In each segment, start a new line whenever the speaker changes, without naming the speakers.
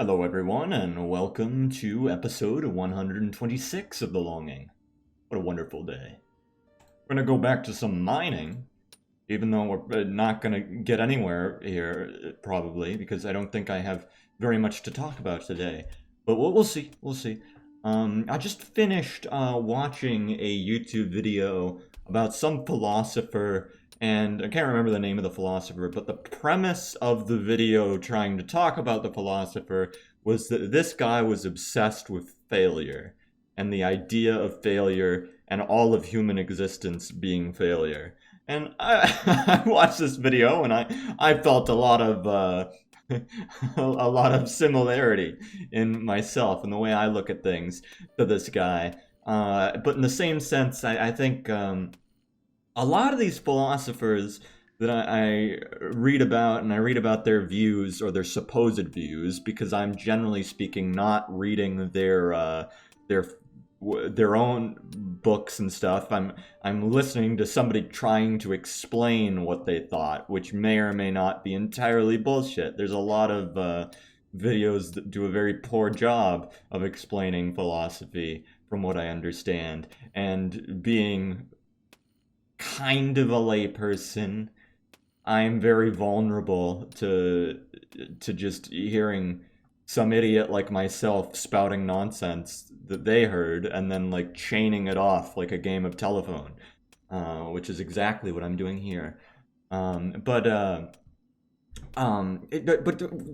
Hello, everyone, and welcome to episode 126 of The Longing. What a wonderful day. We're gonna go back to some mining, even though we're not gonna get anywhere here, probably, because I don't think I have very much to talk about today. But we'll see, we'll see. I just finished watching a YouTube video about some philosopher, and I can't remember the name of the philosopher, but the premise of the video trying to talk about the philosopher was that this guy was obsessed with failure and the idea of failure and all of human existence being failure. And I watched this video and I felt a lot of a lot of similarity in myself and the way I look at things to this guy. But in the same sense, I think a lot of these philosophers that I read about, and I read about their views or their supposed views, because I'm generally speaking not reading their their own books and stuff. I'm listening to somebody trying to explain what they thought, which may or may not be entirely bullshit. There's a lot of videos that do a very poor job of explaining philosophy, from what I understand, and being kind of a layperson, I'm very vulnerable to just hearing some idiot like myself spouting nonsense that they heard and then like chaining it off like a game of telephone, which is exactly what I'm doing here. But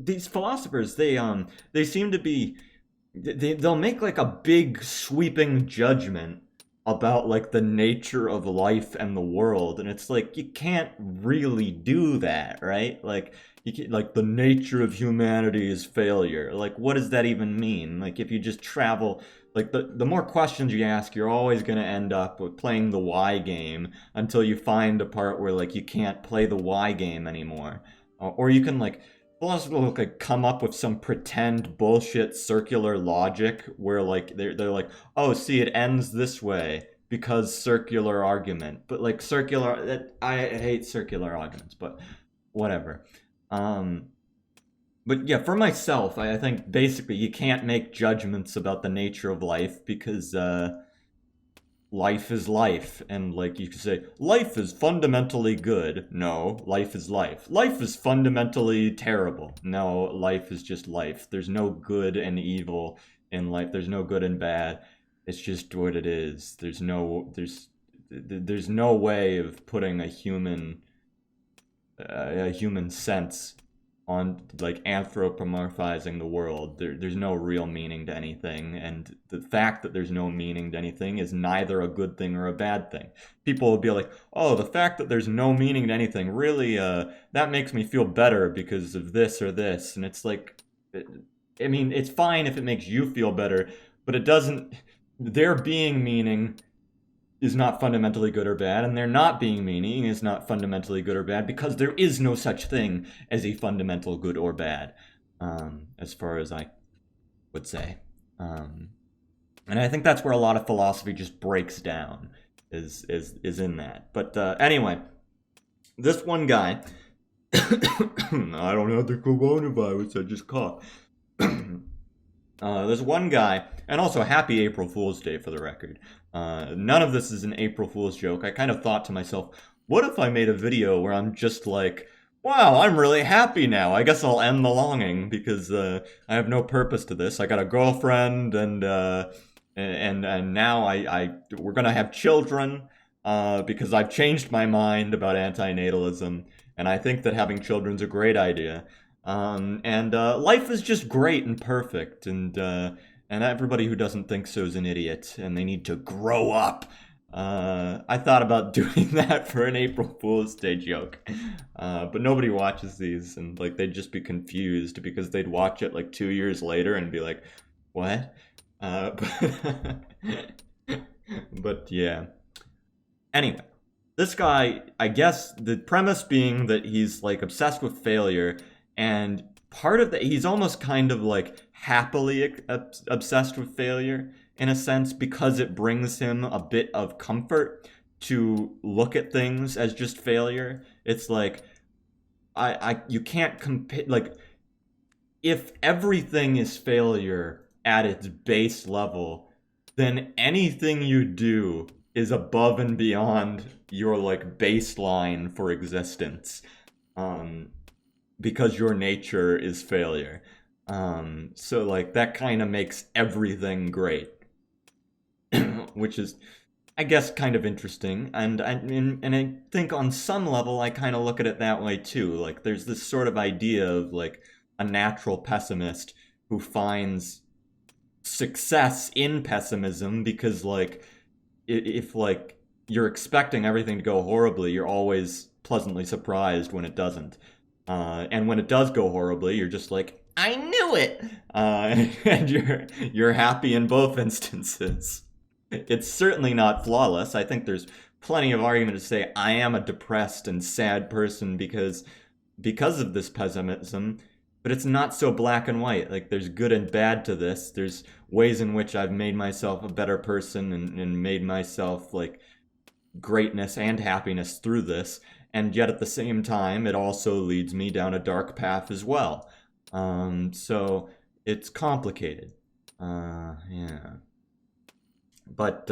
these philosophers, they seem to be they'll make like a big sweeping judgment about like the nature of life and the world, and it's like you can't really do that, right? Like you can, like the nature of humanity is failure. Like what does that even mean? Like if you just travel, like the more questions you ask, you're always going to end up with playing the why game until you find a part where like you can't play the why game anymore. Or you can like philosophers will like come up with some pretend bullshit circular logic where like they're like, oh, see, it ends this way because circular argument. But like circular, I hate circular arguments, but whatever. Um, but yeah, for myself, I think basically you can't make judgments about the nature of life because life is life, and like you could say life is fundamentally good. No, life is life. Life is fundamentally terrible. No, life is just life. There's no good and evil in life. There's no good and bad. It's just what it is. There's no way of putting a human sense on like anthropomorphizing the world. There's no real meaning to anything, and the fact that there's no meaning to anything is neither a good thing or a bad thing. People will be like, oh, the fact that there's no meaning to anything really that makes me feel better because of this or this. And it's like, I mean, it's fine if it makes you feel better, but it doesn't. There being meaning is not fundamentally good or bad, and there not being meaning is not fundamentally good or bad, because there is no such thing as a fundamental good or bad, as far as I would say. And I think that's where a lot of philosophy just breaks down, is in that. But anyway, this one guy, I don't have the coronavirus, I just coughed. There's one guy, and also happy April Fool's Day for the record. None of this is an April Fool's joke. I kind of thought to myself, what if I made a video where I'm just like, wow, I'm really happy now. I guess I'll end the longing because I have no purpose to this. I got a girlfriend, and now we're gonna have children because I've changed my mind about antinatalism, and I think that having children's a great idea. And life is just great and perfect, and everybody who doesn't think so is an idiot, and they need to grow up. I thought about doing that for an April Fool's Day joke, but nobody watches these, and like they'd just be confused because they'd watch it like 2 years later and be like, "What?" But, but yeah. Anyway, this guy, I guess the premise being that he's like obsessed with failure, and part of that, he's almost kind of like happily obsessed with failure in a sense because it brings him a bit of comfort to look at things as just failure. It's like you can't compare, like if everything is failure at its base level, then anything you do is above and beyond your like baseline for existence, um, because your nature is failure. So like that kind of makes everything great, which is, I guess, kind of interesting. And I think on some level I kind of look at it that way too. Like there's this sort of idea of like a natural pessimist who finds success in pessimism because like if like you're expecting everything to go horribly, you're always pleasantly surprised when it doesn't. And when it does go horribly, you're just like, I knew it, and you're happy in both instances. It's certainly not flawless. I think there's plenty of argument to say I am a depressed and sad person because of this pessimism, but it's not so black and white. Like there's good and bad to this. There's ways in which I've made myself a better person and made myself like greatness and happiness through this, and yet at the same time, it also leads me down a dark path as well. So it's complicated. Yeah. But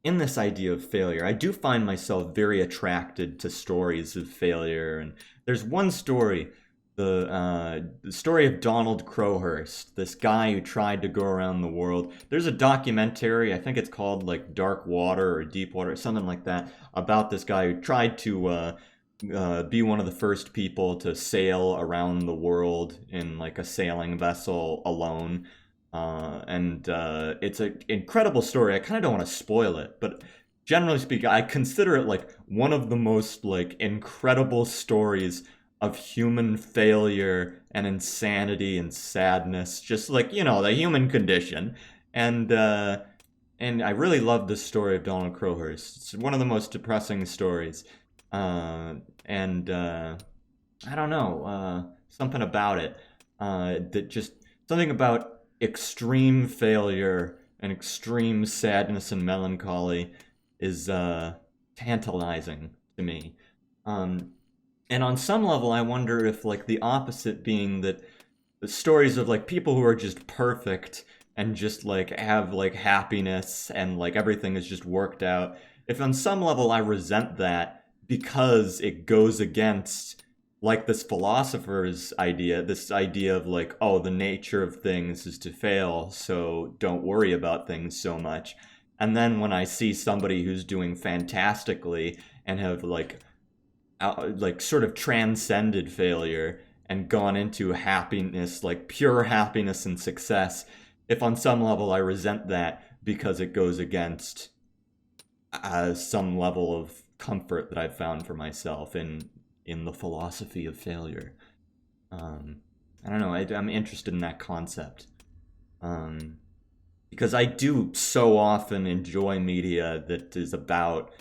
in this idea of failure, I do find myself very attracted to stories of failure. And there's one story, the story of Donald Crowhurst, this guy who tried to go around the world. There's a documentary, I think it's called like Dark Water or Deep Water, something like that, about this guy who tried to be one of the first people to sail around the world in like a sailing vessel alone. And It's an incredible story. I kind of don't want to spoil it, but generally speaking, I consider it like one of the most like incredible stories of human failure and insanity and sadness, just like, you know, the human condition. And uh, and I really love this story of Donald Crowhurst. It's one of the most depressing stories. And I don't know, something about it, that just something about extreme failure and extreme sadness and melancholy is tantalizing to me. Um, and on some level, I wonder if like the opposite being that the stories of like people who are just perfect and just like have like happiness and like everything is just worked out. If on some level I resent that because it goes against like this philosopher's idea, this idea of like, oh, the nature of things is to fail, so don't worry about things so much. And then when I see somebody who's doing fantastically and have like sort of transcended failure and gone into happiness, like pure happiness and success, if on some level I resent that because it goes against some level of comfort that I've found for myself in the philosophy of failure. Um, I don't know. I'm interested in that concept, um, because I do so often enjoy media that is about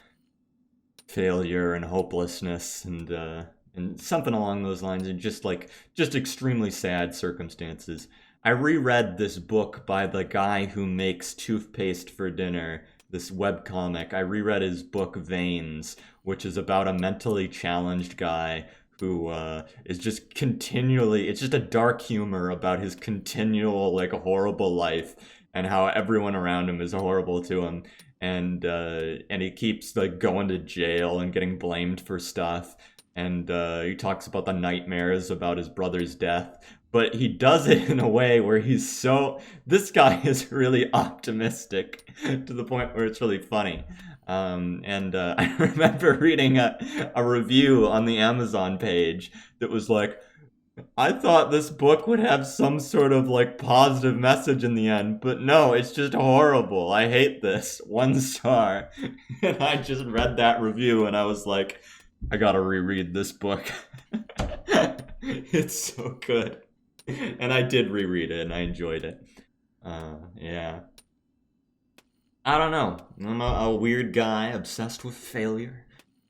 failure and hopelessness and something along those lines, and just extremely sad circumstances. I reread this book by the guy who makes toothpaste for dinner, this webcomic. I reread his book Veins, which is about a mentally challenged guy who is just continually, it's just a dark humor about his continual like horrible life and how everyone around him is horrible to him, and he keeps like going to jail and getting blamed for stuff, and he talks about the nightmares about his brother's death, but he does it in a way where this guy is really optimistic to the point where it's really funny. I remember reading a review on the Amazon page that was like, I thought this book would have some sort of like positive message in the end, but no, it's just horrible. I hate this. 1 star. And I just read that review and I was like, I gotta reread this book. It's so good. And I did reread it and I enjoyed it. Yeah. I don't know. I'm a weird guy obsessed with failure,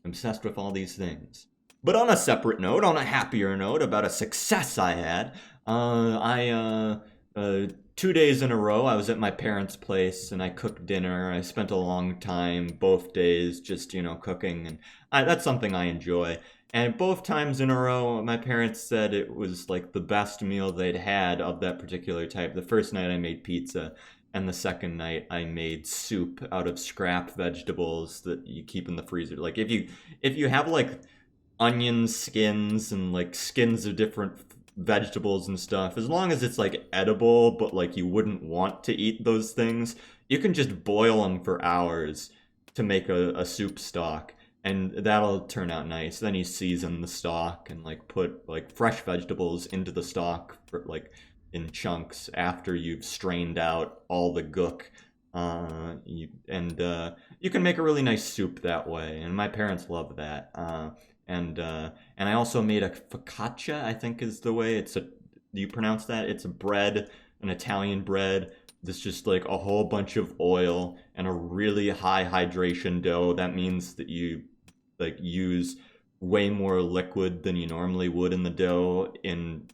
obsessed with all these things. But on a separate note, on a happier note about a success I had, I 2 days in a row I was at my parents' place and I cooked dinner. I spent a long time both days just cooking, and that's something I enjoy. And both times in a row, my parents said it was like the best meal they'd had of that particular type. The first night I made pizza, and the second night I made soup out of scrap vegetables that you keep in the freezer. Like if you have like onion skins and like skins of different vegetables and stuff, as long as it's like edible, but like you wouldn't want to eat those things, you can just boil them for hours to make a soup stock, and that'll turn out nice. Then you season the stock and like put like fresh vegetables into the stock for like in chunks after you've strained out all the gook. You can make a really nice soup that way, and my parents love that. And I also made a focaccia, I think is the way it's a. Do you pronounce that? It's a bread, an Italian bread. That's just like a whole bunch of oil and a really high hydration dough. That means that you like use way more liquid than you normally would in the dough in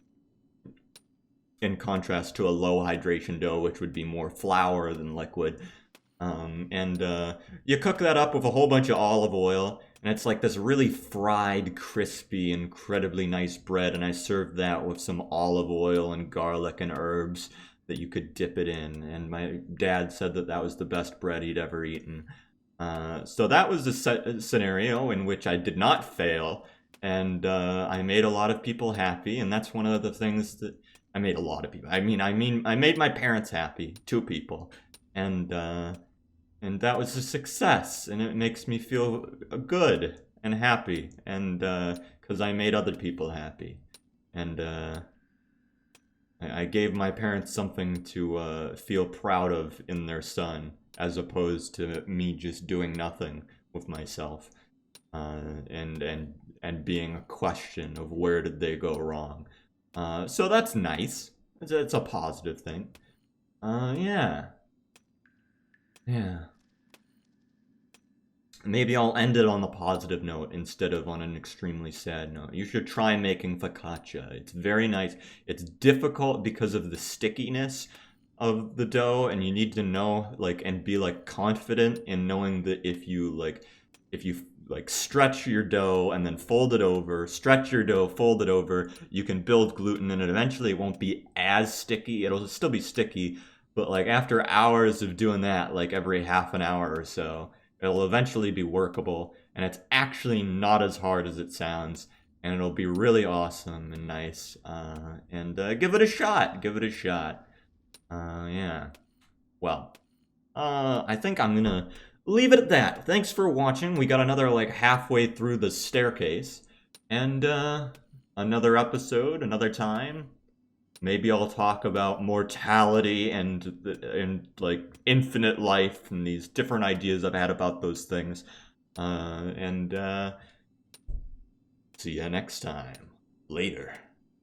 contrast to a low hydration dough, which would be more flour than liquid. And you cook that up with a whole bunch of olive oil, and it's like this really fried, crispy, incredibly nice bread. And I served that with some olive oil and garlic and herbs that you could dip it in. And my dad said that that was the best bread he'd ever eaten. So that was a scenario in which I did not fail, and I made a lot of people happy. And that's one of the things that I made a lot of people. I made my parents happy, two people, and that was a success, and it makes me feel good and happy, and because I made other people happy, and I gave my parents something to feel proud of in their son, as opposed to me just doing nothing with myself, and being a question of where did they go wrong. So that's nice. It's a positive thing. Yeah. Yeah. Maybe I'll end it on a positive note instead of on an extremely sad note. You should try making focaccia. It's very nice. It's difficult because of the stickiness of the dough, and you need to know like and be like confident in knowing that if you stretch your dough and then fold it over, stretch your dough, fold it over, you can build gluten, and it eventually won't be as sticky. It'll still be sticky, but like after hours of doing that, like every half an hour or so, it'll eventually be workable, and it's actually not as hard as it sounds, and it'll be really awesome and nice. And give it a shot. Give it a shot. Yeah. Well, I think I'm gonna leave it at that. Thanks for watching. We got another like halfway through the staircase, and another episode, another time. Maybe I'll talk about mortality and like infinite life and these different ideas I've had about those things. And see you next time. Later.